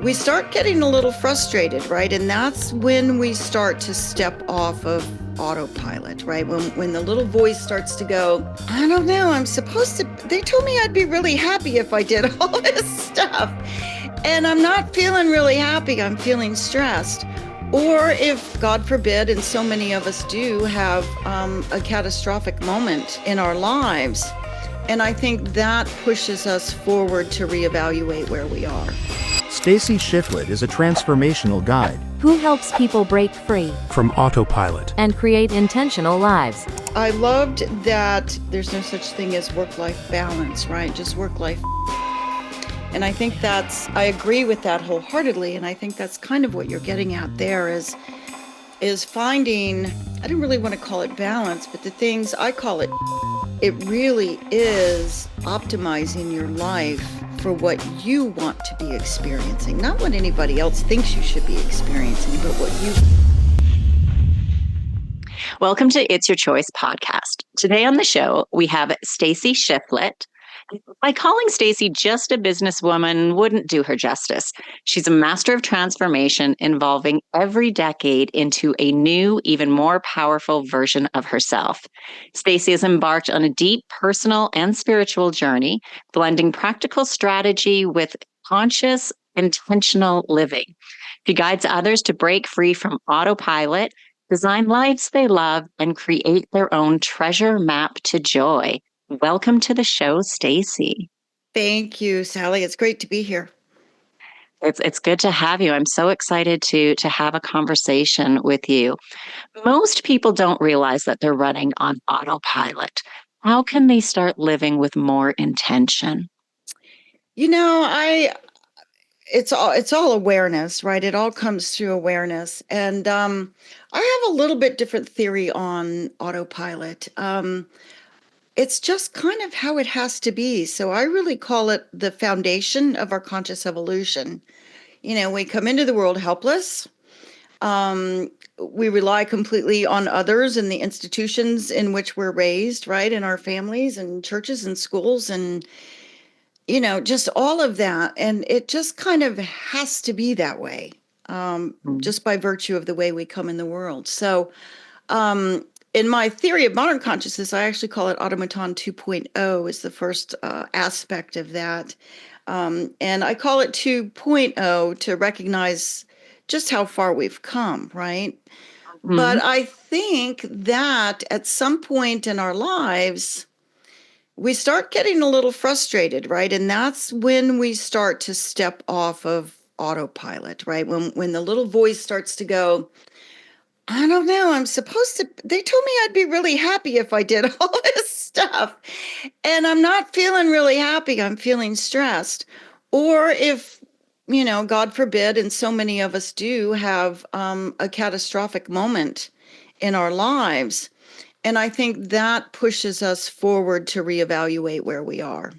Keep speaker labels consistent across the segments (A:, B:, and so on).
A: we start getting a little frustrated, right? And that's when we start to step off of autopilot, right? When the little voice starts to go, I don't know, they told me I'd be really happy if I did all this stuff. And I'm not feeling really happy, I'm feeling stressed. Or if, God forbid, and so many of us do have a catastrophic moment in our lives. And I think that pushes us forward to reevaluate where we are.
B: Stacie Shifflett is a transformational guide
C: who helps people break free
B: from autopilot
C: and create intentional lives.
A: I loved that there's no such thing as work-life balance, right? Just work-life. And I think I agree with that wholeheartedly. And I think that's kind of what you're getting at there is finding, I don't really want to call it balance, but the things I call it really is optimizing your life for what you want to be experiencing, not what anybody else thinks you should be experiencing, but what you.
D: Welcome to It's Your Choice podcast. Today on the show, we have Stacie Shifflett. By calling Stacie just a businesswoman wouldn't do her justice. She's a master of transformation, involving every decade into a new, even more powerful version of herself. Stacie has embarked on a deep personal and spiritual journey, blending practical strategy with conscious, intentional living. She guides others to break free from autopilot, design lives they love, and create their own treasure map to joy. Welcome to the show, Stacie.
A: Thank you, Sally. It's great to be here.
D: It's good to have you. I'm so excited to have a conversation with you. Most people don't realize that they're running on autopilot. How can they start living with more intention?
A: You know, it's all awareness, right? It all comes through awareness. And I have a little bit different theory on autopilot. It's just kind of how it has to be. So I really call it the foundation of our conscious evolution. You know, we come into the world helpless. We rely completely on others and the institutions in which we're raised, right? In our families and churches and schools and, you know, just all of that. And it just kind of has to be that way, just by virtue of the way we come in the world. So, in my theory of modern consciousness, I actually call it Automaton 2.0 is the first aspect of that. And I call it 2.0 to recognize just how far we've come, right? Mm-hmm. But I think that at some point in our lives, we start getting a little frustrated, right? And that's when we start to step off of autopilot, right? When the little voice starts to go, I don't know, they told me I'd be really happy if I did all this stuff. And I'm not feeling really happy, I'm feeling stressed. Or if, you know, God forbid, and so many of us do have a catastrophic moment in our lives. And I think that pushes us forward to reevaluate where we are.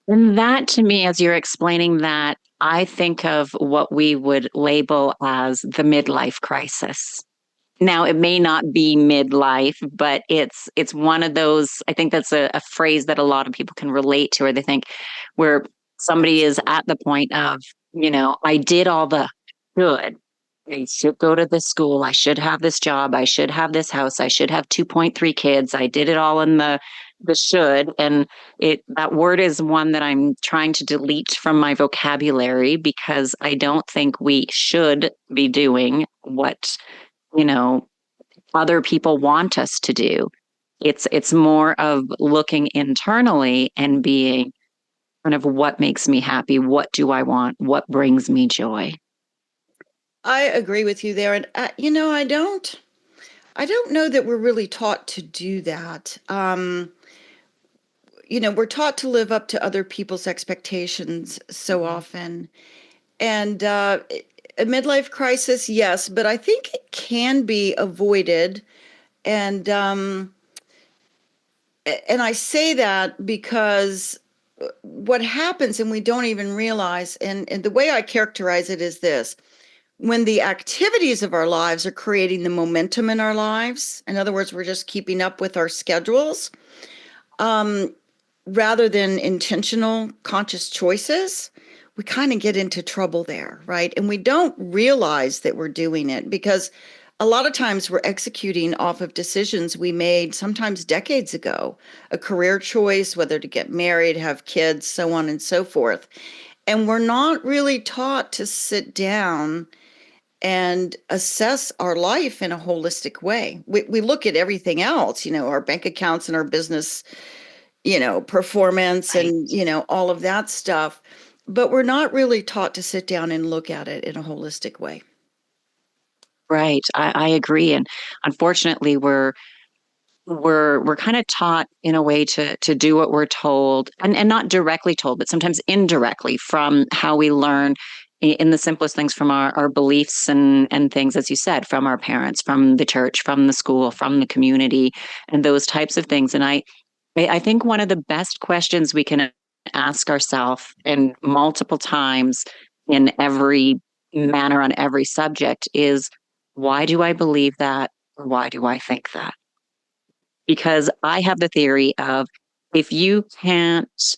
D: And that, to me, as you're explaining that, I think of what we would label as the midlife crisis. Now, it may not be midlife, but it's one of those, I think that's a phrase that a lot of people can relate to, or they think where somebody is at the point of, you know, I did all the good. I should go to this school. I should have this job. I should have this house. I should have 2.3 kids. I did it all in the should. And that word is one that I'm trying to delete from my vocabulary, because I don't think we should be doing what, you know, other people want us to do. It's more of looking internally and being kind of, what makes me happy? What do I want? What brings me joy?
A: I agree with you there. And, you know, I don't know that we're really taught to do that. You know, we're taught to live up to other people's expectations so often. And a midlife crisis, yes, but I think it can be avoided. And I say that because what happens, and we don't even realize, and the way I characterize it is this: when the activities of our lives are creating the momentum in our lives, in other words, we're just keeping up with our schedules, rather than intentional, conscious choices, we kind of get into trouble there, right? And we don't realize that we're doing it because a lot of times we're executing off of decisions we made sometimes decades ago, a career choice, whether to get married, have kids, so on and so forth. And we're not really taught to sit down and assess our life in a holistic way. We look at everything else, our bank accounts and our business, performance
D: Right.
A: and, all of that stuff. But we're not really taught to sit down and look at it in a holistic way.
D: Right. I agree. And unfortunately, we're kind of taught in a way to do what we're told, and not directly told, but sometimes indirectly from how we learn in the simplest things from our beliefs and things, as you said, from our parents, from the church, from the school, from the community, and those types of things. And I think one of the best questions we can ask ourselves, and multiple times in every manner on every subject, is why do I believe that? Or why do I think that? Because I have the theory of if you can't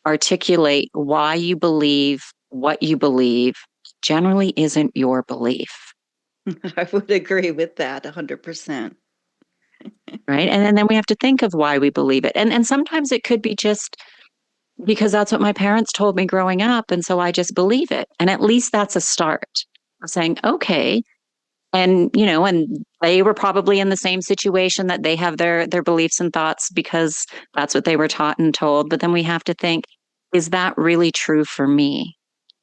D: articulate why you believe what you believe, generally isn't your belief.
A: I would agree with that 100%.
D: Right. And then we have to think of why we believe it. And sometimes it could be just because that's what my parents told me growing up. And so I just believe it. And at least that's a start of saying, okay. And they were probably in the same situation, that they have their beliefs and thoughts because that's what they were taught and told. But then we have to think, is that really true for me?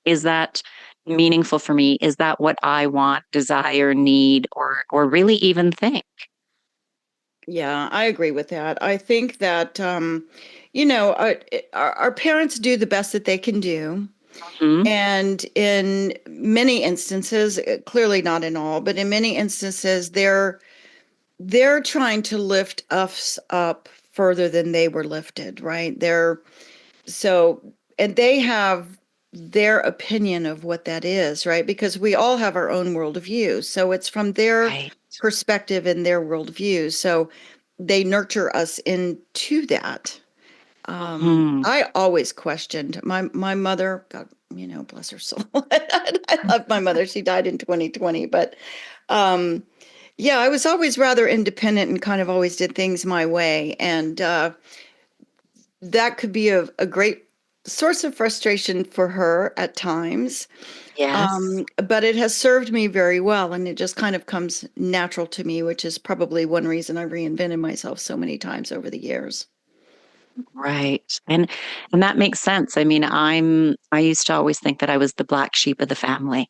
D: Is that meaningful for me? Is that what I want, desire, need, or really even think?
A: Yeah, I agree with that. I think that, our parents do the best that they can do.
D: Hmm.
A: And in many instances, clearly not in all, but in many instances, they're trying to lift us up further than they were lifted, right? So, and they have their opinion of what that is, right? Because we all have our own worldview. So it's from their
D: Right.
A: perspective and their worldview. So they nurture us into that.
D: Hmm.
A: I always questioned my mother, God, bless her soul. I love my mother. She died in 2020, but um, yeah, I was always rather independent and kind of always did things my way, and that could be a great source of frustration for her at times.
D: Yes.
A: But it has served me very well, and it just kind of comes natural to me, which is probably one reason I reinvented myself so many times over the years.
D: Right. And that makes sense. I mean, I used to always think that I was the black sheep of the family.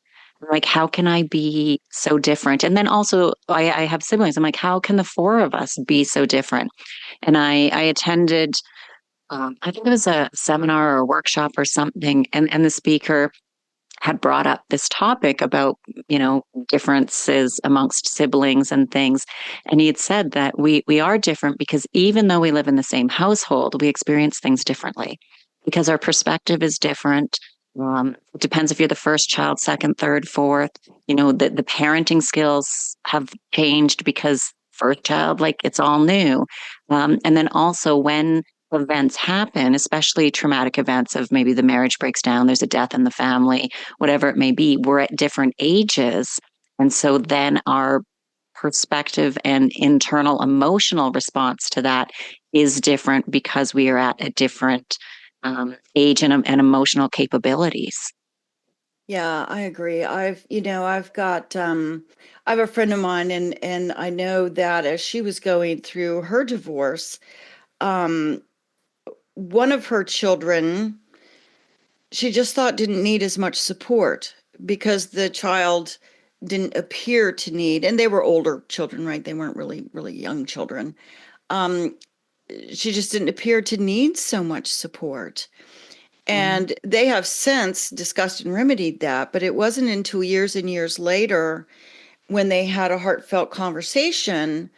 D: Like, how can I be so different? And then also I have siblings. I'm like, how can the four of us be so different? And I attended I think it was a seminar or a workshop or something, and the speaker had brought up this topic about, you know, differences amongst siblings and things. And he had said that we are different because even though we live in the same household, we experience things differently because our perspective is different. It depends if you're the first child, second, third, fourth. You know, the parenting skills have changed because first child, like it's all new. And then also when events happen, especially traumatic events of maybe the marriage breaks down, there's a death in the family, whatever it may be, we're at different ages. And so then our perspective and internal emotional response to that is different because we are at a different age and emotional capabilities.
A: Yeah, I agree. I've got I have a friend of mine and I know that as she was going through her divorce, um one of her children she just thought didn't need as much support because the child didn't appear to need, and they were older children, right? They weren't really young children. Um she just didn't appear to need so much support.
D: Mhm.
A: And they have since discussed and remedied that, but it wasn't until years and years later when they had a heartfelt conversation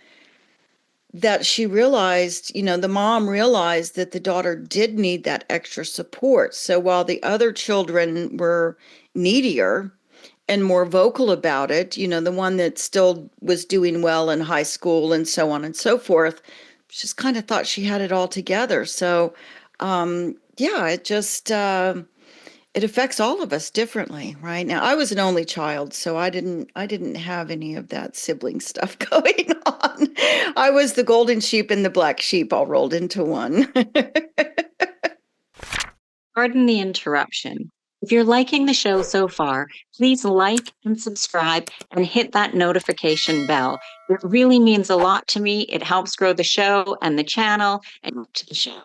A: that she realized, the mom realized that the daughter did need that extra support. So while the other children were needier and more vocal about it, the one that still was doing well in high school and so on and so forth, she just kind of thought she had it all together. So, yeah, it affects all of us differently, right? Now, I was an only child, so I didn't have any of that sibling stuff going on. I was the golden sheep and the black sheep all rolled into one.
D: Pardon the interruption. If you're liking the show so far, please like and subscribe and hit that notification bell. It really means a lot to me. It helps grow the show and the channel and to the show.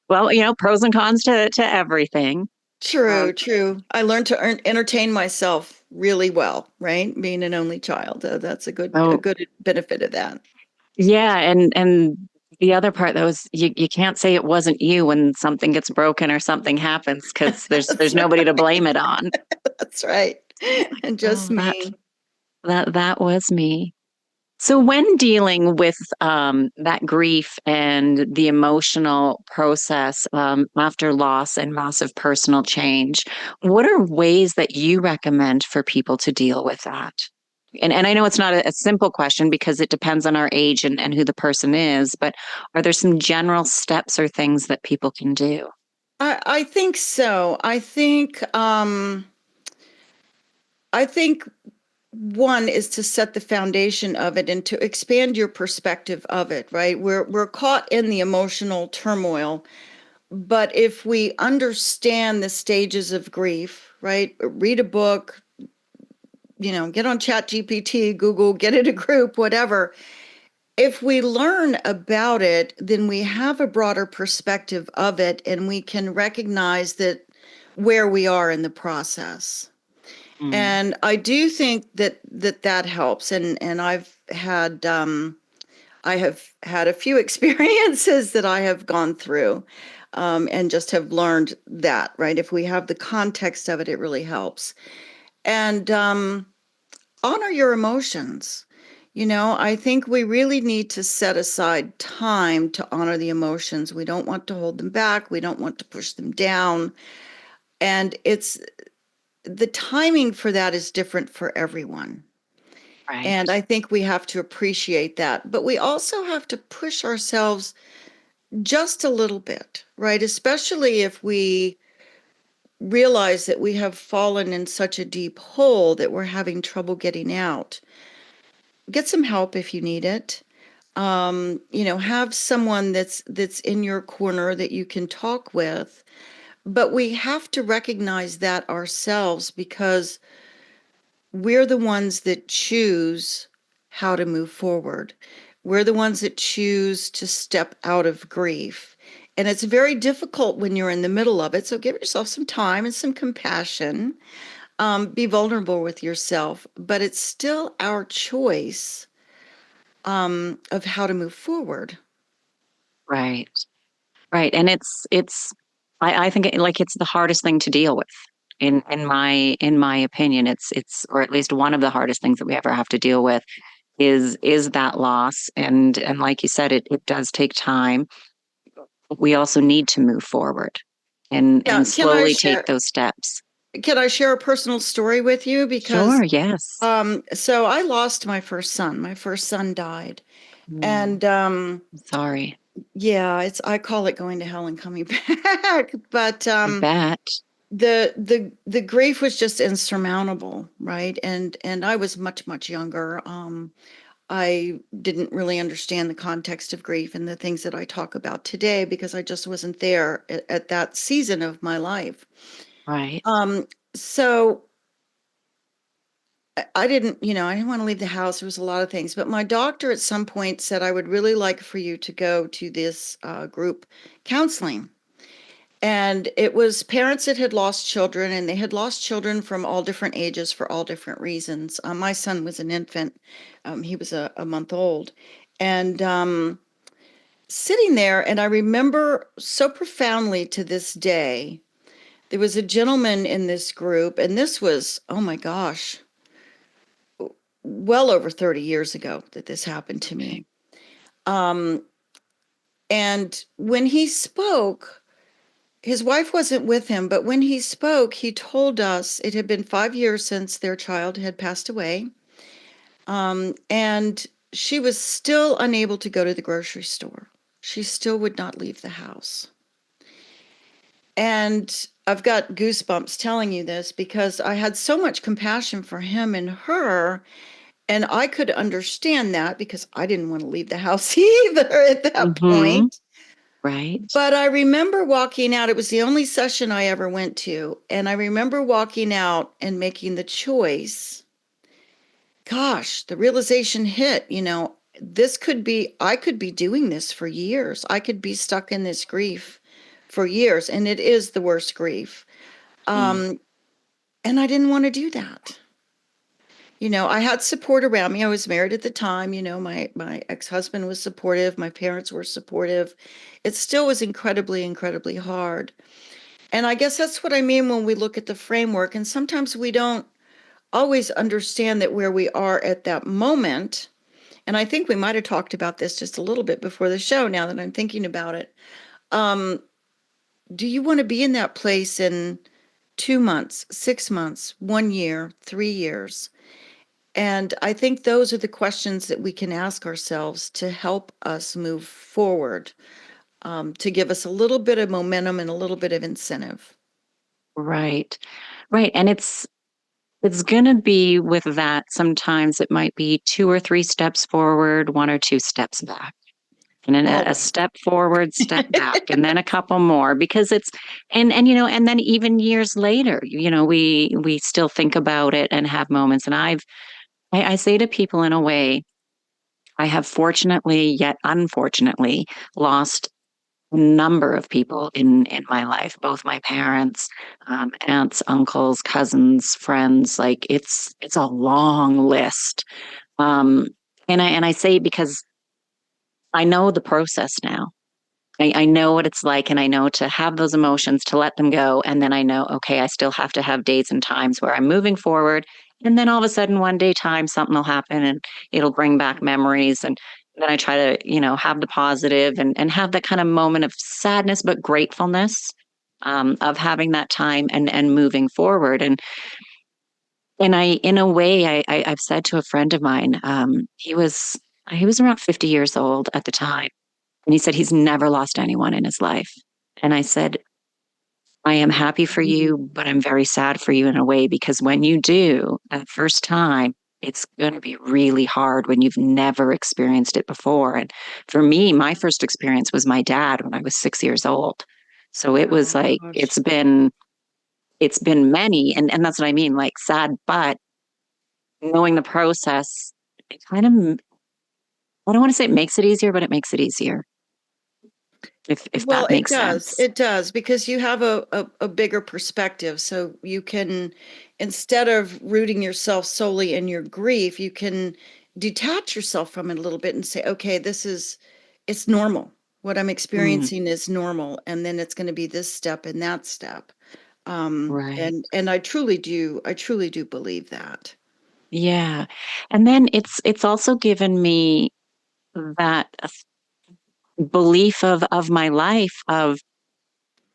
D: Well, pros and cons to everything.
A: True,
D: Um,
A: true. I learned to entertain myself really well, right? Being an only child, that's a
D: oh,
A: good benefit of that.
D: yeah, and the other part though is you can't say it wasn't you when something gets broken or something happens because
A: That's
D: there's nobody to blame it on.
A: that's right. And just
D: Oh, that
A: me.
D: that was me. So, when dealing with that grief and the emotional process after loss and massive personal change, what are ways that you recommend for people to deal with that? And I know it's not a simple question because it depends on our age and who the person is, but are there some general steps or things that people can do?
A: I think so. I think one is to set the foundation of it and to expand your perspective of it, right? We're caught in the emotional turmoil, but if we understand the stages of grief, right? Read a book, get on Chat GPT, Google, get in a group, whatever. If we learn about it, then we have a broader perspective of it and we can recognize that where we are in the process.
D: Mm,
A: And I do think that helps. And I have had a few experiences that I have gone through, and just have learned that, right? If we have the context of it, it really helps. And honor your emotions. I think we really need to set aside time to honor the emotions. We don't want to hold them back. We don't want to push them down. And it's the timing for that is different for everyone.
D: right.
A: And I think we have to appreciate that. But we also have to push ourselves just a little bit, right? Especially if we realize that we have fallen in such a deep hole that we're having trouble getting out. Get some help if you need it. Have someone that's in your corner that you can talk with. But we have to recognize that ourselves because we're the ones that choose how to move forward. We're the ones that choose to step out of grief. And it's very difficult when you're in the middle of it. So give yourself some time and some compassion. Be vulnerable with yourself, but it's still our choice of how to move forward.
D: Right. Right. And I think like it's the hardest thing to deal with in my opinion. It's or at least one of the hardest things that we ever have to deal with is that loss. And like you said, it does take time. We also need to move forward
A: Yeah,
D: and slowly take those steps.
A: can I share a personal story with you? Because
D: Sure, yes.
A: so I lost my first son. My first son died.
D: Mm,
A: And
D: I'm sorry.
A: yeah, I call it going to hell and coming back. But
D: I bet.
A: the grief was just insurmountable, right? And I was much, much younger. I didn't really understand the context of grief and the things that I talk about today because I just wasn't there at that season of my life.
D: Right.
A: So I didn't, I didn't want to leave the house. There was a lot of things, but my doctor at some point said, I would really like for you to go to this group counseling. And it was parents that had lost children, and they had lost children from all different ages for all different reasons. My son was an infant, he was a month old. And sitting there, and I remember so profoundly to this day, there was a gentleman in this group, and this was, oh my gosh, well over 30 years ago that this happened to me.
D: Okay.
A: Um, and when he spoke, his wife wasn't with him, but when he spoke, he told us it had been 5 years since their child had passed away. And she was still unable to go to the grocery store. She still would not leave the house. And I've got goosebumps telling you this because I had so much compassion for him and her. And I could understand that because I didn't want to leave the house either at that
D: Mm-hmm.
A: point.
D: Right.
A: But I remember walking out. It was the only session I ever went to. And I remember walking out and making the choice. Gosh, the realization hit, this could be, I could be doing this for years. I could be stuck in this grief for years. And it is the worst grief.
D: Mm.
A: Um, and I didn't want to do that. I had support around me. I was married at the time. My ex-husband was supportive. My parents were supportive. It still was incredibly, incredibly hard. And I guess that's what I mean when we look at the framework. And sometimes we don't always understand that where we are at that moment. And I think we might have talked about this just a little bit before the show now that I'm thinking about it. Um, do you want to be in that place in 2 months, 6 months, 1 year, 3 years? And I think those are the questions that we can ask ourselves to help us move forward, to give us a little bit of momentum and a little bit of incentive.
D: Right. Right. And it's going to be with that. Sometimes it might be two or three steps forward, one or two steps back. And then a
A: Always.
D: step forward, step back, and then a couple more because it's and then even years later, we still think about it and have moments. And I say to people in a way, I have fortunately yet unfortunately lost a number of people in my life, both my parents, aunts, uncles, cousins, friends. Like it's a long list. Um, and I say because I know the process now. I know what it's like, and I know to have those emotions, to let them go. And then I know, okay, I still have to have days and times where I'm moving forward. And then all of a sudden, one day, time, something will happen and it'll bring back memories. And then I try to, have the positive and have that kind of moment of sadness, but gratefulness of having that time and moving forward. And in a way, I've said to a friend of mine, he was around 50 years old at the time. And he said he's never lost anyone in his life. And I said, I am happy for you, but I'm very sad for you in a way because when you do that first time, it's going to be really hard when you've never experienced it before. And for me, my first experience was my dad when I was 6 years old. So it was
A: Oh,
D: like
A: gosh.
D: it's been many, and that's what I mean, like sad, but knowing the process, it kind of I don't want to say it makes it easier, but it makes it easier, if
A: Well,
D: that
A: it
D: makes
A: does.
D: sense.
A: It does because you have a bigger perspective. So you can, instead of rooting yourself solely in your grief, you can detach yourself from it a little bit and say, okay, it's normal. What I'm
D: Mm,
A: experiencing is normal. And then it's going to be this step and that step.
D: right.
A: And I truly do believe that.
D: Yeah. And then it's also given me that belief of my life of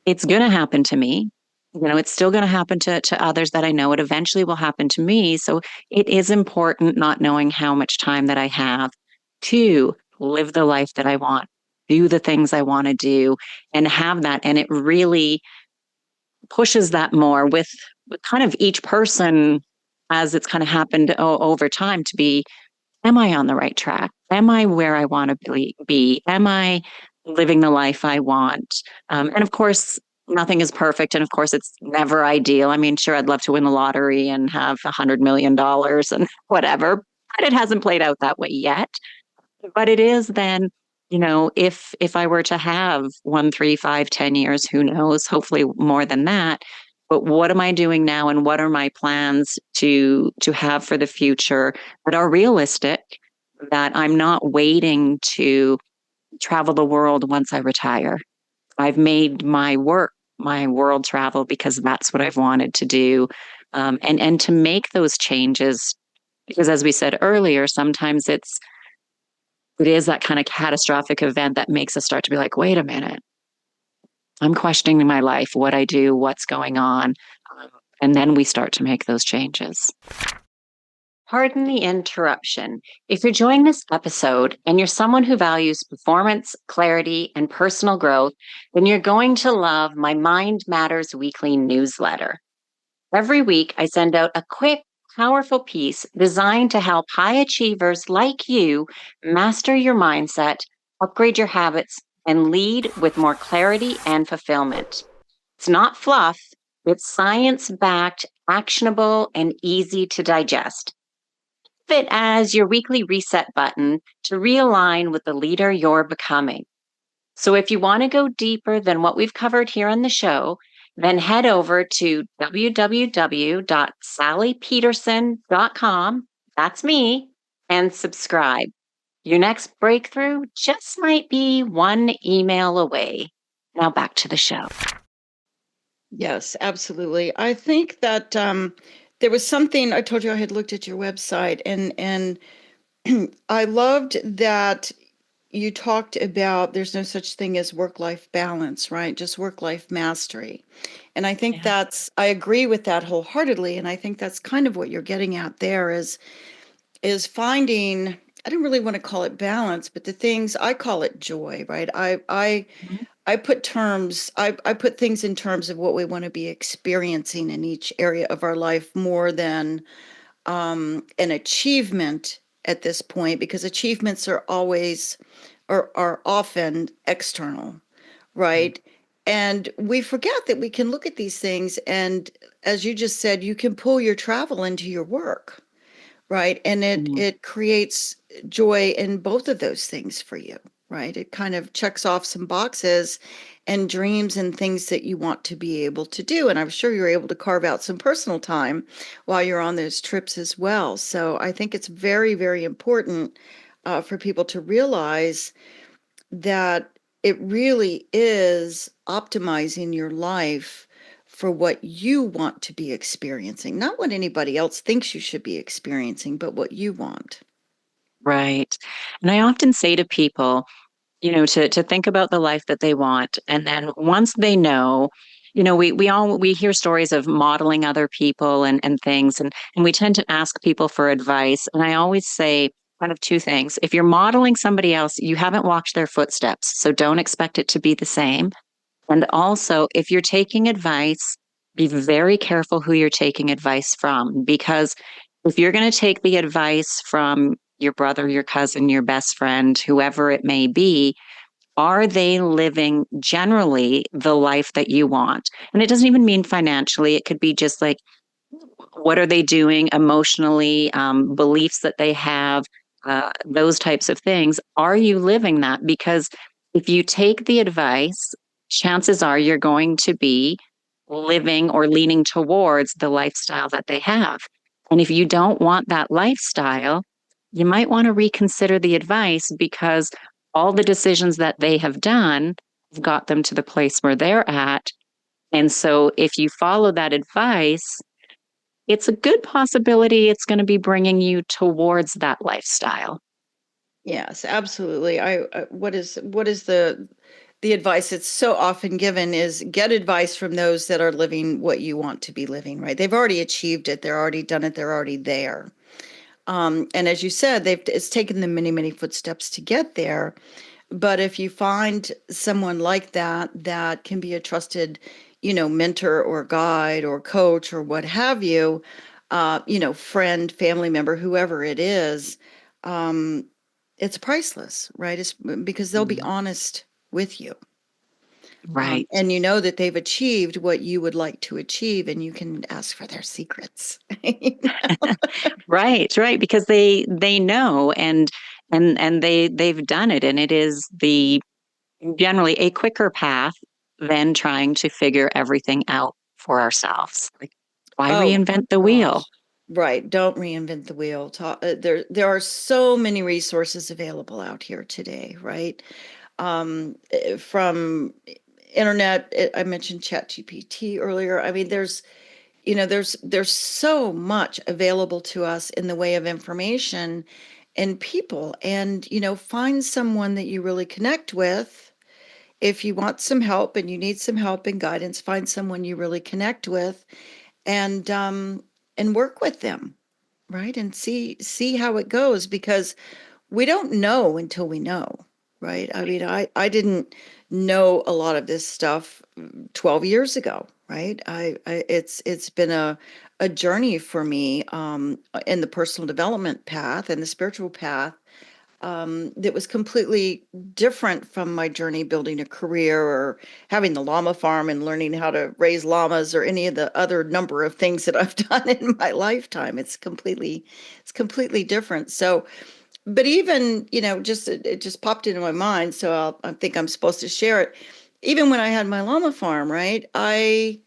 D: it's going to happen to me. It's still going to happen to others that I know. It eventually will happen to me. So it is important not knowing how much time that I have to live the life that I want, do the things I want to do, and have that. And it really pushes that more with kind of each person as it's kind of happened over time to be, am I on the right track? Am I where I want to be? Am I living the life I want? And of course, nothing is perfect. And of course, it's never ideal. I mean, sure, I'd love to win the lottery and have $100 million and whatever, but it hasn't played out that way yet. But it is then, if I were to have 1, 3, 5, 10 years, who knows, hopefully more than that. But what am I doing now and what are my plans to have for the future that are realistic, that I'm not waiting to travel the world once I retire. I've made my work my world travel because that's what I've wanted to do. And to make those changes, because as we said earlier, sometimes it is that kind of catastrophic event that makes us start to be like, wait a minute, I'm questioning my life, what I do, what's going on. Um, and then we start to make those changes. Pardon the interruption. If you're enjoying this episode and you're someone who values performance, clarity, and personal growth, then you're going to love my Mind Matters weekly newsletter. Every week, I send out a quick, powerful piece designed to help high achievers like you master your mindset, upgrade your habits, and lead with more clarity and fulfillment. It's not fluff, it's science backed, actionable, and easy to digest. It as your weekly reset button to realign with the leader you're becoming. So if you want to go deeper than what we've covered here on the show, then head over to www.sallypederson.com. That's me, and subscribe. Your next breakthrough just might be one email away. Now back to the show.
A: Yes, absolutely. I think that there was something I told you I had looked at your website, and I loved that you talked about there's no such thing as work-life balance, right? Just work-life mastery. And I think
D: Yeah.
A: I agree with that wholeheartedly. And I think that's kind of what you're getting at there is finding, I don't really want to call it balance, but the things I call it joy, right? I put I put things in terms of what we want to be experiencing in each area of our life more than an achievement at this point, because achievements are always or are often external, right? And we forget that we can look at these things and, as you just said, you can pull your travel into your work, right? And
D: Mhm.
A: it creates joy in both of those things for you, right? It kind of checks off some boxes and dreams and things that you want to be able to do. And I'm sure you're able to carve out some personal time while you're on those trips as well. So I think it's very, very important for people to realize that it really is optimizing your life for what you want to be experiencing, not what anybody else thinks you should be experiencing, but what you want.
D: Right. And I often say to people, to think about the life that they want. And then once they know, we hear stories of modeling other people and things, and we tend to ask people for advice. And I always say kind of two things. If you're modeling somebody else, you haven't walked their footsteps, so don't expect it to be the same. And also, if you're taking advice, be very careful who you're taking advice from, because if you're going to take the advice from your brother, your cousin, your best friend, whoever it may be, are they living generally the life that you want? And it doesn't even mean financially. It could be just like, what are they doing emotionally, beliefs that they have, those types of things. Are you living that? Because if you take the advice, chances are you're going to be living or leaning towards the lifestyle that they have. And if you don't want that lifestyle, you might want to reconsider the advice, because all the decisions that they have done have got them to the place where they're at. And so if you follow that advice, it's a good possibility it's going to be bringing you towards that lifestyle.
A: Yes, absolutely. What is the advice that's so often given is get advice from those that are living what you want to be living, right? They've already achieved it, they're already done it, they're already there. And as you said, it's taken them many, many footsteps to get there. But if you find someone like that that can be a trusted, mentor or guide or coach or what have you, friend, family member, whoever it is, um, it's priceless, right? It's because they'll be
D: Mhm.
A: honest with you.
D: Right.
A: And you know that they've achieved what you would like to achieve, and you can ask for their secrets.
D: Right, right, because they know, and they've done it, and it is the generally a quicker path than trying to figure everything out for ourselves. Like, why
A: Oh
D: reinvent the wheel?
A: gosh. Right. Don't reinvent the wheel. There are so many resources available out here today, right? From internet, I mentioned ChatGPT earlier. I mean, there's so much available to us in the way of information and people. And, find someone that you really connect with. If you want some help and you need some help and guidance, find someone you really connect with and work with them. right? And see how it goes, because we don't know until we know, right? I mean, I didn't know a lot of this stuff 12 years ago, right? It's been a journey for me in the personal development path and the spiritual path, that was completely different from my journey building a career or having the llama farm and learning how to raise llamas or any of the other number of things that I've done in my lifetime. It's completely different. So, but even, just it just popped into my mind, so I think I'm supposed to share it. Even when I had my llama farm, right? I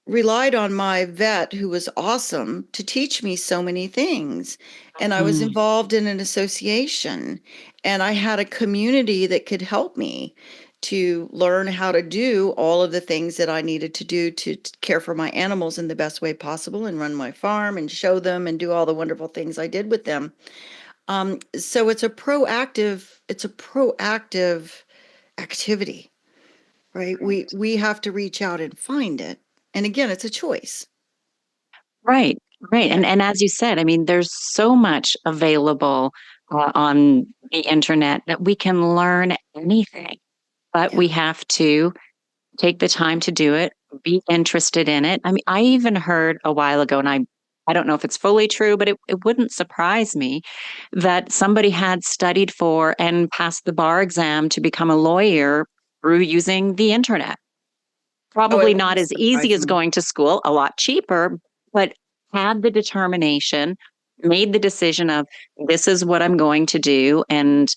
A: relied on my vet, who was awesome, to teach me so many things. And I was
D: Mm.
A: involved in an association, and I had a community that could help me to learn how to do all of the things that I needed to do to care for my animals in the best way possible and run my farm and show them and do all the wonderful things I did with them. So it's a proactive activity, right? We have to reach out and find it. And again, it's a choice.
D: Right, right.
A: Yeah.
D: And as you said, I mean, there's so much available on the internet that we can learn anything, but we
A: Yeah.
D: have to take the time to do it, be interested in it. I mean, I even heard a while ago, and I don't know if it's fully true, but it wouldn't surprise me that somebody had studied for and passed the bar exam to become a lawyer through using the internet.
A: Oh, it
D: Probably not
A: wouldn't
D: as easy
A: surprise
D: as
A: me.
D: going to school, a lot cheaper, but had the determination, made the decision of this is what I'm going to do. And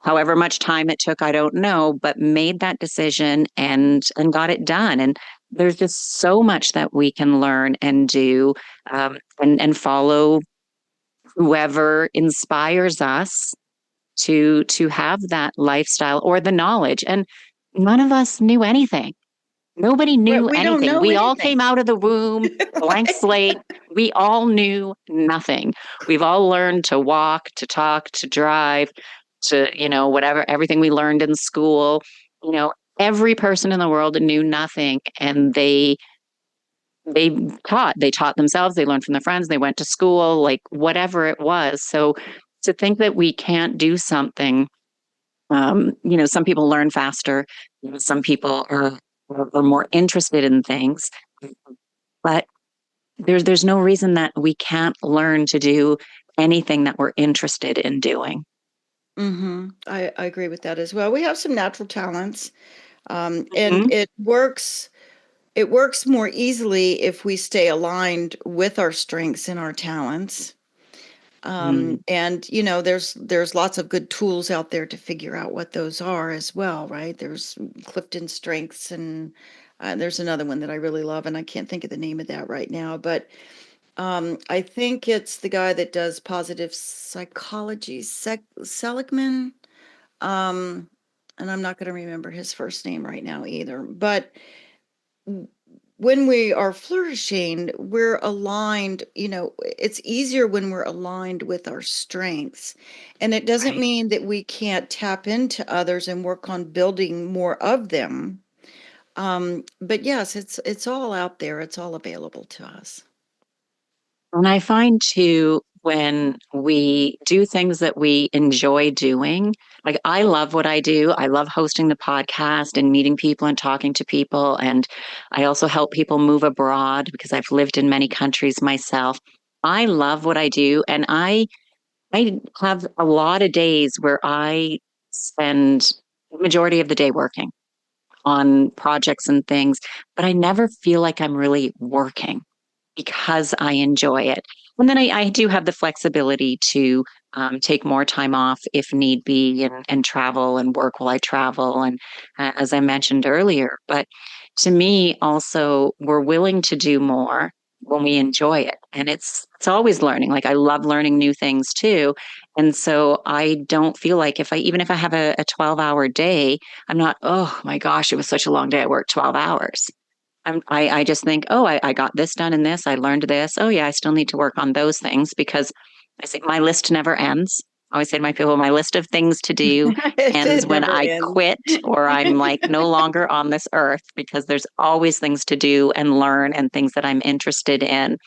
D: however much time it took, I don't know, but made that decision and got it done. And there's just so much that we can learn and do, and follow whoever inspires us to have that lifestyle or the knowledge. And none of us knew anything. Nobody
A: But
D: knew
A: we don't
D: anything.
A: know
D: We all came
A: anything.
D: out of the womb blank slate. We all knew nothing. We've all learned to walk, to talk, to drive, to, whatever, everything we learned in school. You know, every person in the world knew nothing, and they they taught themselves, they learned from their friends, they went to school, like whatever it was. So to think that we can't do something, some people learn faster, some people are more interested in things, but there's no reason that we can't learn to do anything that we're interested in doing.
A: I agree with that as well. We have some natural talents, and
D: Mhm.
A: it works more easily if we stay aligned with our strengths and our talents.
D: Mm.
A: And there's lots of good tools out there to figure out what those are as well, right? There's Clifton Strengths, and there's another one that I really love, and I can't think of the name of that right now, but I think it's the guy that does positive psychology, Seligman. Um, and I'm not going to remember his first name right now either. But when we are flourishing, we're aligned. It's easier when we're aligned with our strengths. And it doesn't
D: Right.
A: mean that we can't tap into others and work on building more of them. But yes, it's all out there. It's all available to us.
D: And I find too, when we do things that we enjoy doing, like I love what I do. I love hosting the podcast and meeting people and talking to people. And I also help people move abroad because I've lived in many countries myself. I love what I do. And I have a lot of days where I spend the majority of the day working on projects and things, but I never feel like I'm really working because I enjoy it. And then I do have the flexibility to take more time off if need be, and travel and work while I travel. And as I mentioned earlier, but to me, also, we're willing to do more when we enjoy it. And it's always learning. Like I love learning new things too. And so I don't feel like even if I have a 12-hour day, I'm not, oh my gosh, it was such a long day. I worked 12 hours. I just think, oh, I got this done and this, I learned this. Oh, yeah, I still need to work on those things because I say my list never ends. I always say to my people, my list of things to do ends
A: It
D: when
A: never
D: I
A: ends.
D: quit or I'm like no longer on this earth because there's always things to do and learn and things that I'm interested in.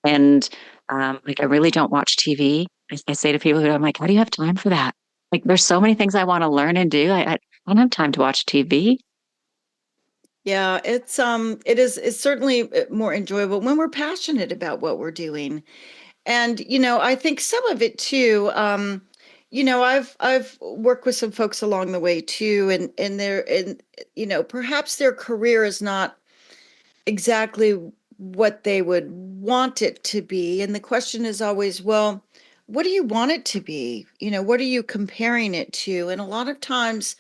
D: And like, I really don't watch TV. I say to people who I'm like, how do you have time for that? Like, there's so many things I want to learn and do. I don't have time to watch TV.
A: Yeah, it's certainly more enjoyable when we're passionate about what we're doing. And, I think some of it too, I've worked with some folks along the way too, and perhaps their career is not exactly what they would want it to be. And the question is always, well, what do you want it to be? What are you comparing it to? And a lot of times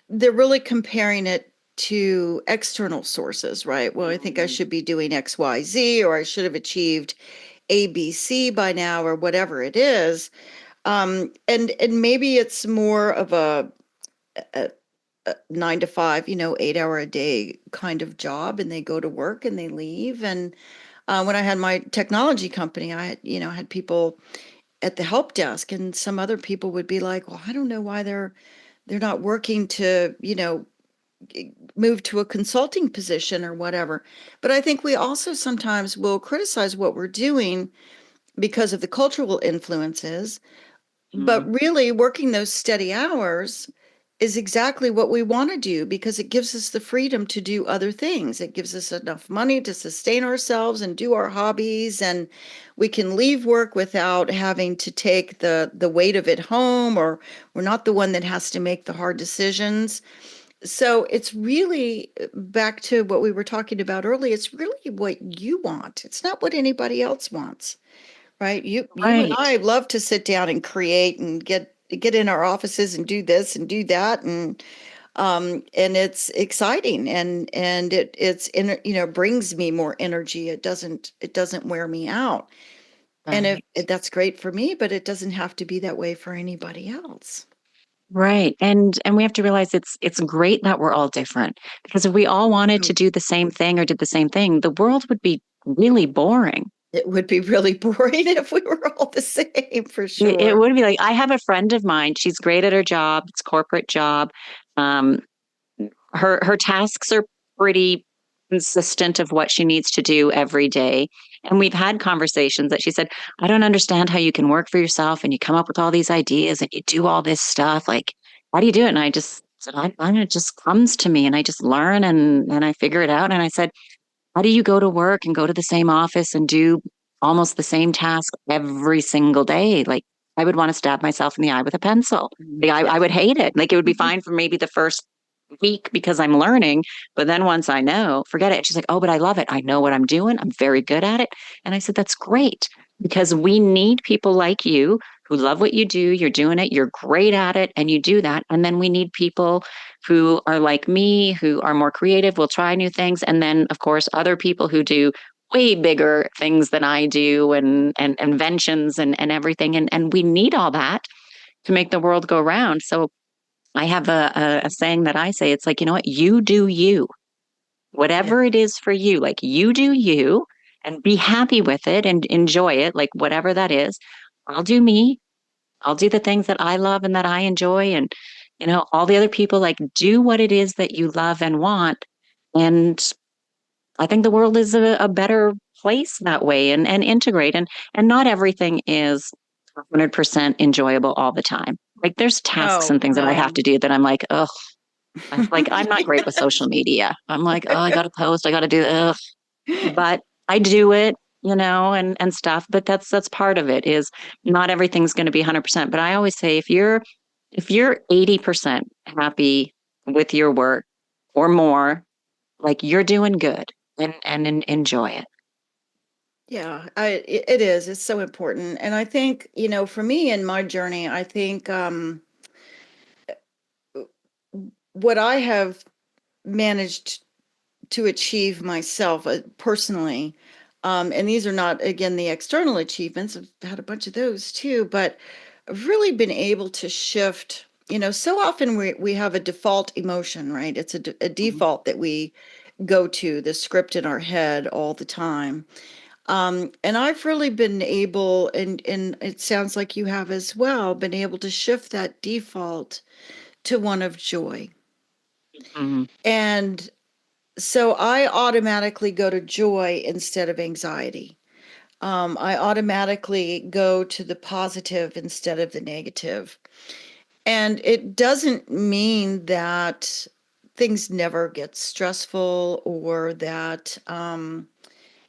A: they're really comparing it to external sources, right? Well, I think I should be doing XYZ, or I should have achieved ABC by now, or whatever it is. And maybe it's more of a 9 to 5, 8 hour a day kind of job, and they go to work and they leave. And when I had my technology company, I had people at the help desk, and some other people would be like, well, I don't know why they're not working to, move to a consulting position or whatever. But I think we also sometimes will criticize what we're doing because of the cultural influences, but
D: Mhm.
A: really working those steady hours is exactly what we want to do, because it gives us the freedom to do other things. It gives us enough money to sustain ourselves and do our hobbies, and we can leave work without having to take the weight of it home, or we're not the one that has to make the hard decisions. So it's really back to what we were talking about earlier. It's really what you want. It's not what anybody else wants, right? You and
D: Right.
A: I love to sit down and create and get in our offices and do this and do that, and it's exciting, and brings me more energy. It doesn't wear me out. And
D: Right.
A: if that's great for me, but it doesn't have to be that way for anybody else.
D: Right. And we have to realize it's great that we're all different, because if we all wanted to
A: Oh,
D: do the same thing or did the same thing, the world would be really boring.
A: it would be really boring if we were all the same, for
D: It
A: sure.
D: would be like, I have a friend of mine, she's great at her job, it's a corporate job. Um, her tasks are pretty consistent of what she needs to do every day. And we've had conversations that she said, I don't understand how you can work for yourself and you come up with all these ideas and you do all this stuff. Like, how do you do it? And I just said, it just comes to me and I just learn and I figure it out. And I said, how do you go to work and go to the same office and do almost the same task every single day? Like, I would want to stab myself in the eye with a pencil. Like, I
A: Yes.
D: would hate it. Like, it would be fine for maybe the first week because I'm learning. But then once I know, forget it. She's like, oh, but I love it. I know what I'm doing. I'm very good at it. And I said, that's great, because we need people like you who love what you do. You're doing it. You're great at it. And you do that. And then we need people who are like me, who are more creative, will try new things. And then, of course, other people who do way bigger things than I do, and inventions and everything. And we need all that to make the world go round. So I have a saying that I say, it's like, you know what, you do you,
A: Yeah.
D: whatever it is for you, like you do you and be happy with it and enjoy it, like whatever that is. I'll do me. I'll do the things that I love and that I enjoy. And, all the other people, like, do what it is that you love and want. And I think the world is a better place that way, and integrate. And not everything is 100% enjoyable all the time. Like, there's tasks and
A: Oh,
D: things that I have
A: no.
D: to do that I'm like, ugh, I'm not great with social media. I'm like, oh, I got to post, I got to do, ugh. But I do it, and stuff. But that's part of it, is not everything's going to be 100%. But I always say, if you're 80% happy with your work or more, like, you're doing good, and enjoy it.
A: Yeah, it is. It's so important. And I think, for me in my journey, I think what I have managed to achieve myself personally, and these are not, again, the external achievements. I've had a bunch of those too, but I've really been able to shift. So often we have a default emotion, right? It's a
D: Mhm.
A: default that we go to, the script in our head all the time. And I've really been able, and it sounds like you have as well, been able to shift that default to one of joy.
D: Mhm.
A: And so I automatically go to joy instead of anxiety. I automatically go to the positive instead of the negative. And it doesn't mean that things never get stressful or that,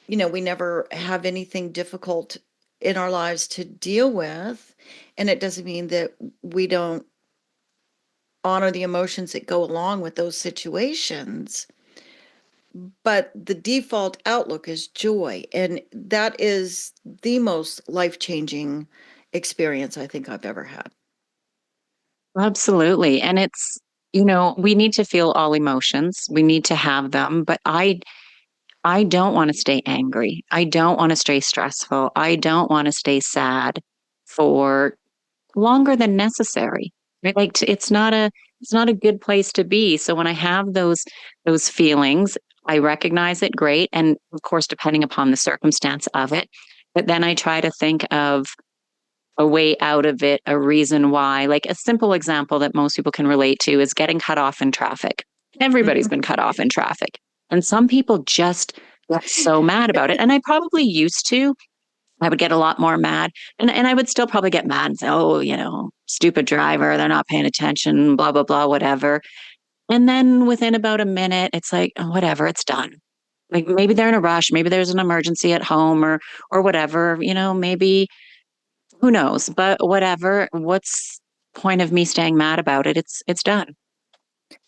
A: we never have anything difficult in our lives to deal with. And it doesn't mean that we don't honor the emotions that go along with those situations. But the default outlook is joy. And that is the most life-changing experience I think I've ever had.
D: Absolutely. And we need to feel all emotions. We need to have them, but I don't want to stay angry. I don't want to stay stressful. I don't want to stay sad for longer than necessary. Right? It's not a good place to be. So when I have those feelings, I recognize it, great. And of course, depending upon the circumstance of it, but then I try to think of a way out of it, a reason why. Like a simple example that most people can relate to is getting cut off in traffic. Everybody's
A: Mhm.
D: been cut off in traffic. And some people just get so mad about it. And I probably used to. I would get a lot more mad. And I would still probably get mad and say, oh, stupid driver, they're not paying attention, blah, blah, blah, whatever. And then within about a minute, it's like, oh, whatever, it's done. Like maybe they're in a rush, maybe there's an emergency at home or whatever, maybe who knows, but whatever. What's point of me staying mad about it? It's done.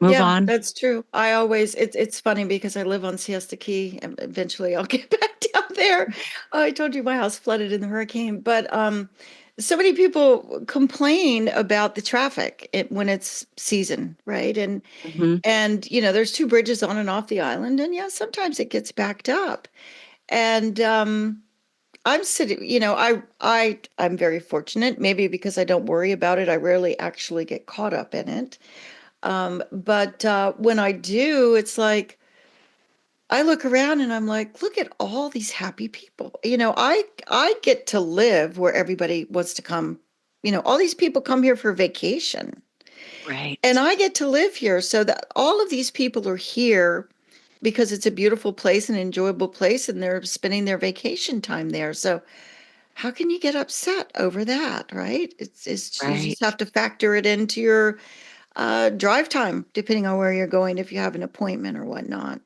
D: Move
A: Yeah,
D: on.
A: that's true. It's funny because I live on Siesta Key and eventually I'll get back down there. I told you my house flooded in the hurricane, but so many people complain about the traffic when it's season, right?
D: Hmm.
A: And there's two bridges on and off the island, and yeah, sometimes it gets backed up. And I'm sitting, I'm very fortunate, maybe because I don't worry about it. I rarely actually get caught up in it. But when I do, it's like I look around and I'm like, look at all these happy people. I get to live where everybody wants to come. All these people come here for vacation, and
D: Right.
A: I get to live here. So that all of these people are here because it's a beautiful place, an enjoyable place, and they're spending their vacation time there. So how can you get upset over that, right? It's you just
D: Right.
A: have to factor it into your drive time, depending on where you're going, if you have an appointment or whatnot.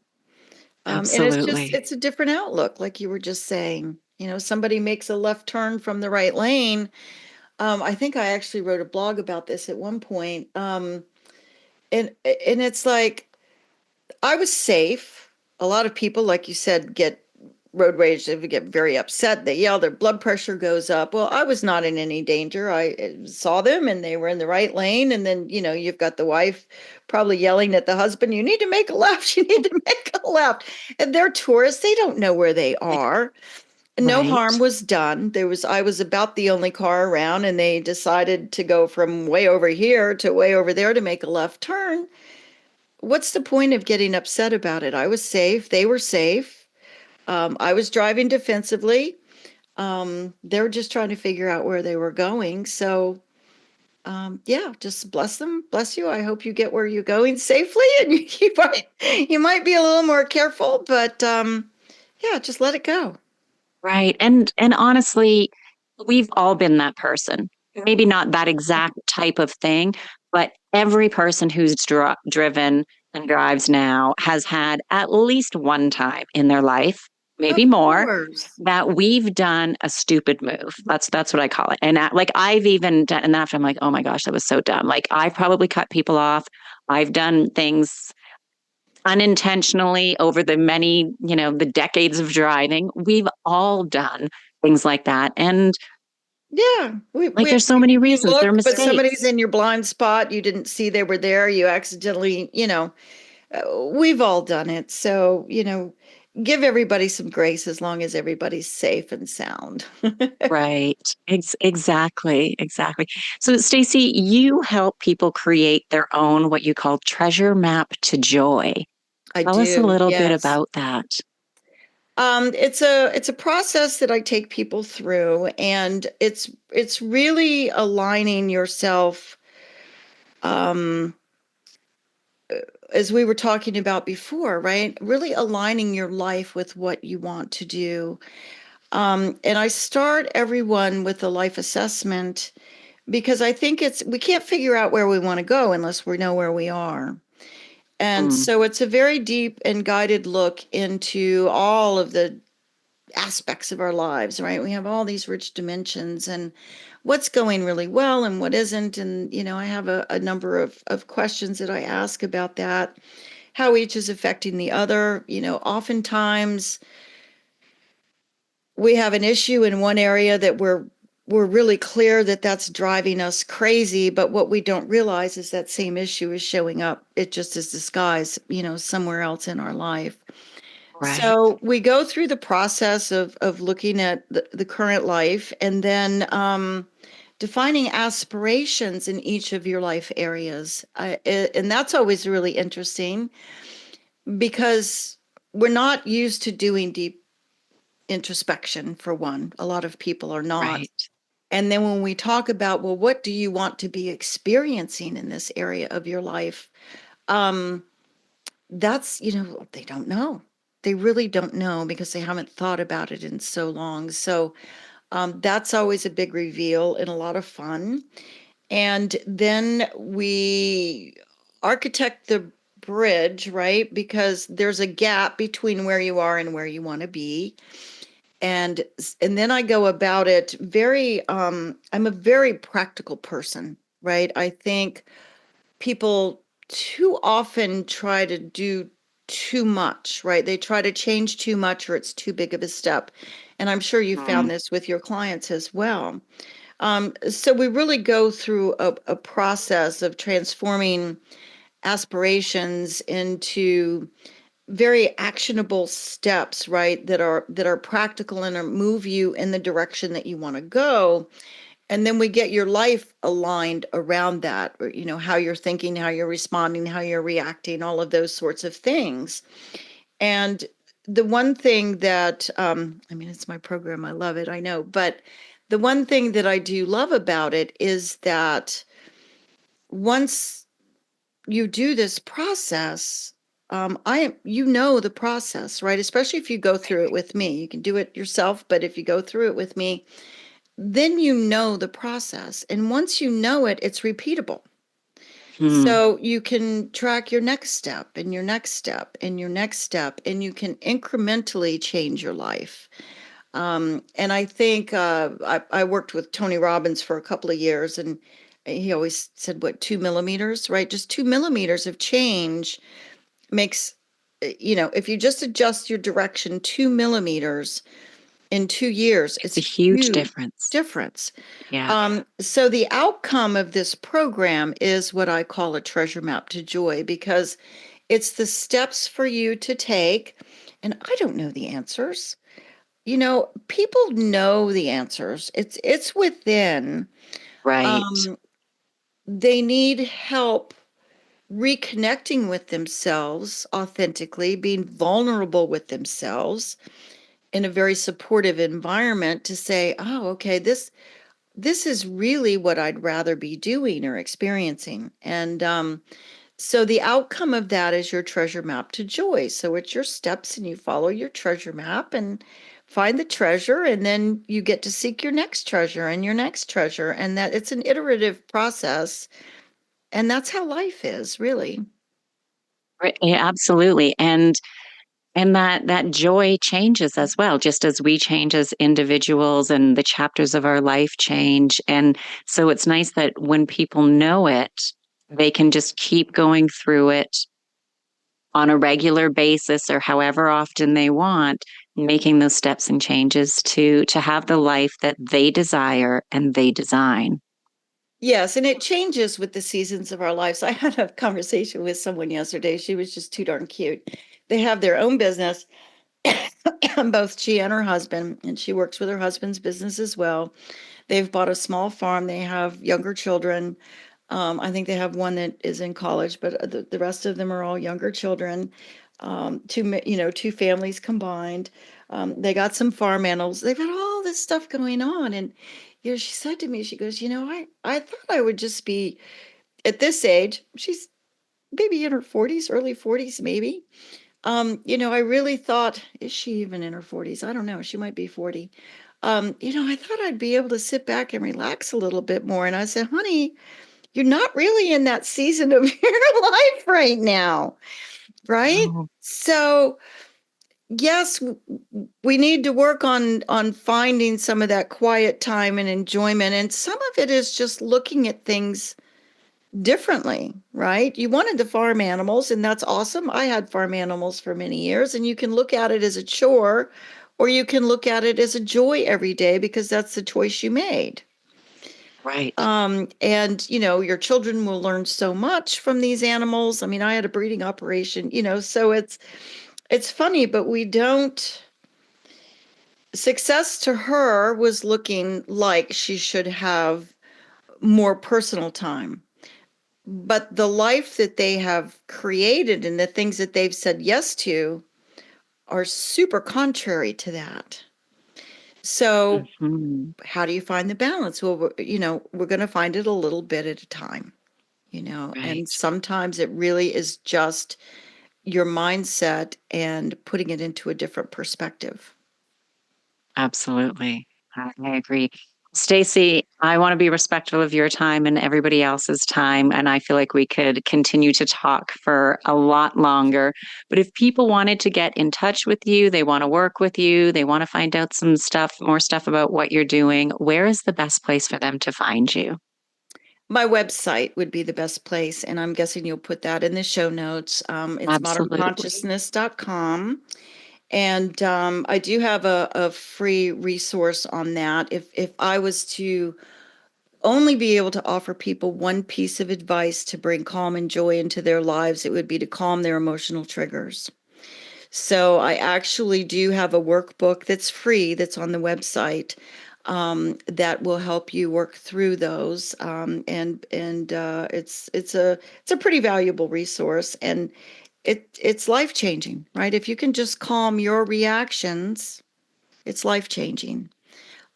A: And
D: Absolutely.
A: it's a different outlook, like you were just saying. Somebody makes a left turn from the right lane. I think I actually wrote a blog about this at one point. And it's like I was safe. A lot of people, like you said, get road rage. They get very upset. They yell, their blood pressure goes up. Well, I was not in any danger. I saw them and they were in the right lane. And then, you've got the wife probably yelling at the husband, you need to make a left. You need to make a left. And they're tourists. They don't know where they are. No harm
D: Right.
A: was done. I was about the only car around and they decided to go from way over here to way over there to make a left turn. What's the point of getting upset about it? I was safe. They were safe. I was driving defensively. They were just trying to figure out where they were going. So, yeah, just bless them, bless you. I hope you get where you're going safely, and you might be a little more careful, but yeah, just let it go.
D: Right. And honestly, we've all been that person. Maybe not that exact type of thing, but every person who's driven and drives now has had at least one time in their life, maybe
A: Of
D: more,
A: course.
D: that we've done a stupid move. That's what I call it. And like I've even done, and after I'm like, oh my gosh, that was so dumb. Like I've probably cut people off. I've done things unintentionally over the decades of driving. We've all done things like that. And
A: Yeah,
D: like there's so many
A: you
D: reasons. They're
A: looked, but somebody's
D: mistakes.
A: in your blind spot. You didn't see they were there. You accidentally, we've all done it. So, give everybody some grace as long as everybody's safe and sound.
D: Right. Exactly. Exactly. So Stacie, you help people create their own what you call treasure map to joy.
A: I
D: Tell us a
A: do,
D: little bit
A: yes.
D: about that.
A: It's a process that I take people through, and it's really aligning yourself, um, as we were talking about before, right? Really aligning your life with what you want to do. And I start everyone with a life assessment because I think we can't figure out where we want to go unless we know where we are. And
D: Mm,
A: so it's a very deep and guided look into all of the aspects of our lives, right? We have all these rich dimensions and what's going really well and what isn't. And, I have a number of questions that I ask about that, how each is affecting the other. Oftentimes we have an issue in one area that we're really clear that that's driving us crazy, but what we don't realize is that same issue is showing up. It just is disguised, somewhere else in our life.
D: right.
A: So we go through the process of looking at the current life and then defining aspirations in each of your life areas. And that's always really interesting because we're not used to doing deep introspection, for one. A lot of people are not.
D: Right.
A: And then when we talk about, well, what do you want to be experiencing in this area of your life? Um, that's, they don't know. They really don't know because they haven't thought about it in so long. So that's always a big reveal and a lot of fun. And then we architect the bridge, right? Because there's a gap between where you are and where you want to be. And then I go about it very I'm a very practical person, right? I think people too often try to do too much, right? They try to change too much or it's too big of a step. And I'm sure you
D: Mm,
A: found this with your clients as well. So we really go through a process of transforming aspirations into very actionable steps, right? That are practical and move you in the direction that you want to go. And then we get your life aligned around that, or, how you're thinking, how you're responding, how you're reacting, all of those sorts of things. And the one thing that, I mean, it's my program, I love it, I know, but the one thing that I do love about it is that once you do this process, the process, right? Especially if you go through it with me. You can do it yourself, but if you go through it with me, then you know the process. And once you know it, it's repeatable.
D: mm,
A: So you can track your next step and your next step and your next step, and you can incrementally change your life. And I think I worked with Tony Robbins for a couple of years, and he always said, what, 2 millimeters, right? Just 2 millimeters of change makes, if you just adjust your direction 2 millimeters in 2 years,
D: it's
A: it's
D: a
A: a
D: huge
A: huge
D: difference.
A: difference.
D: Yeah.
A: So the outcome of this program is what I call a treasure map to joy because it's the steps for you to take. And I don't know the answers. People know the answers. It's within.
D: Right.
A: Um, they need help reconnecting with themselves authentically, being vulnerable with themselves in a very supportive environment to say, "Oh, okay, this is really what I'd rather be doing or experiencing." And so the outcome of that is your treasure map to joy. So it's your steps and you follow your treasure map and find the treasure, and then you get to seek your next treasure and your next treasure, and that it's an iterative process. And that's how life is, really.
D: Right, yeah, absolutely. And that joy changes as well, just as we change as individuals and the chapters of our life change. And so it's nice that when people know it, they can just keep going through it on a regular basis or however often they want, making those steps and changes to have the life that they desire and they design.
A: Yes, and it changes with the seasons of our lives. I had a conversation with someone yesterday. She was just too darn cute. They have their own business, both she and her husband, and she works with her husband's business as well. They've bought a small farm. They have younger children. I think they have one that is in college, but the rest of them are all younger children. Two families combined. They got some farm animals. They've got all this stuff going on, and she said to me, she goes, I thought I would just be at this age. She's maybe in her 40s, early 40s, maybe. I really thought, is she even in her 40s? I don't know. She might be 40. I thought I'd be able to sit back and relax a little bit more. And I said, honey, you're not really in that season of your life right now, right?
D: Oh,
A: So, yes, we need to work on finding some of that quiet time and enjoyment. And some of it is just looking at things differently, right? You wanted the farm animals, and that's awesome. I had farm animals for many years, and you can look at it as a chore, or you can look at it as a joy every day because that's the choice you made.
D: right.
A: And your children will learn so much from these animals. I mean, I had a breeding operation, so it's funny, but we don't. Success to her was looking like she should have more personal time. But the life that they have created and the things that they've said yes to are super contrary to that. So,
D: Mhm.
A: how do you find the balance? Well, we're going to find it a little bit at a time, and
D: Right.
A: sometimes it really is just your mindset and putting it into a different perspective.
D: Absolutely. I agree. Stacie, I want to be respectful of your time and everybody else's time. And I feel like we could continue to talk for a lot longer. But if people wanted to get in touch with you, they want to work with you, they want to find out some stuff, more stuff about what you're doing, where is the best place for them to find you?
A: My website would be the best place, and I'm guessing you'll put that in the show notes. It's
D: Absolutely.
A: modernconsciousness.com. And I do have a free resource on that. If I was to only be able to offer people one piece of advice to bring calm and joy into their lives, it would be to calm their emotional triggers. So I actually do have a workbook that's free that's on the website that will help you work through those. And it's a pretty valuable resource, and it's life changing, right? If you can just calm your reactions, it's life changing.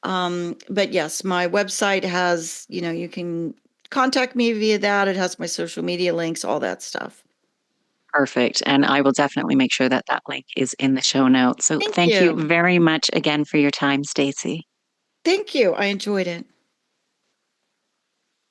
A: But yes, my website has, you can contact me via that. It has my social media links, all that stuff.
D: Perfect. And I will definitely make sure that that link is in the show notes. So
A: Thank
D: thank you
A: you.
D: very much again for your time, Stacie.
A: Thank you. I enjoyed it.